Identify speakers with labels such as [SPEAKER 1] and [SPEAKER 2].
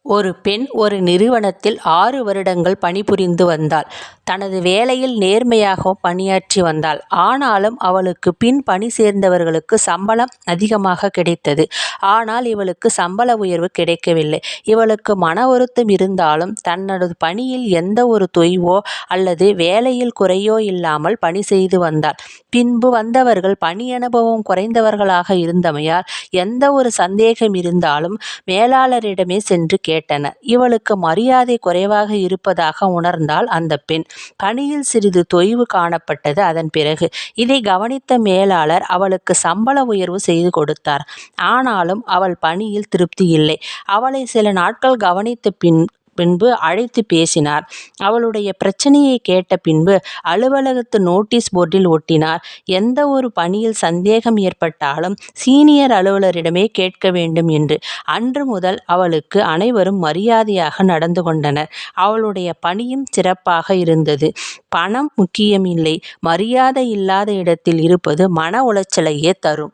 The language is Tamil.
[SPEAKER 1] ஒரு பெண் ஒரு நிறுவனத்தில் 6 வருடங்கள் பணிபுரிந்து வந்தாள். தனது வேலையில் நேர்மையாக பணியாற்றி வந்தாள். ஆனாலும் அவளுக்கு பின் பணி சேர்ந்தவர்களுக்கு சம்பளம் அதிகமாக கிடைத்தது. ஆனால் இவளுக்கு சம்பள உயர்வு கிடைக்கவில்லை. இவளுக்கு மன வருத்தம் இருந்தாலும் தனது பணியில் எந்த ஒரு தொய்வோ அல்லது வேலையில் குறையோ இல்லாமல் பணி செய்து வந்தாள். பின்பு வந்தவர்கள் பணி அனுபவம் குறைந்தவர்களாக இருந்தமையால் எந்த ஒரு சந்தேகம் இருந்தாலும் மேலாளரிடமே சென்று கேட்டனர். இவளுக்கு மரியாதை குறைவாக இருப்பதாக உணர்ந்தாள் அந்த பெண். பணியில் சிறிது தொய்வு காணப்பட்டது. அதன் பிறகு இதை கவனித்த மேலாளர் அவளுக்கு சம்பள உயர்வு செய்து கொடுத்தார். ஆனாலும் அவள் பணியில் திருப்தி இல்லை. அவளை சில நாட்கள் கவனித்த பின்பு அழைத்து பேசினார். அவளுடைய பிரச்சனையை கேட்ட பின்பு அலுவலகத்து நோட்டீஸ் போர்டில் ஒட்டினார். எந்த ஒரு பணியில் சந்தேகம் ஏற்பட்டாலும் சீனியர் அலுவலரிடமே கேட்க வேண்டும் என்று. அன்று முதல் அவளுக்கு அனைவரும் மரியாதையாக நடந்து கொண்டனர். அவளுடைய பணியும் சிறப்பாக இருந்தது. பணம் முக்கியமில்லை, மரியாதை இல்லாத இடத்தில் இருப்பது மன உளைச்சலையே தரும்.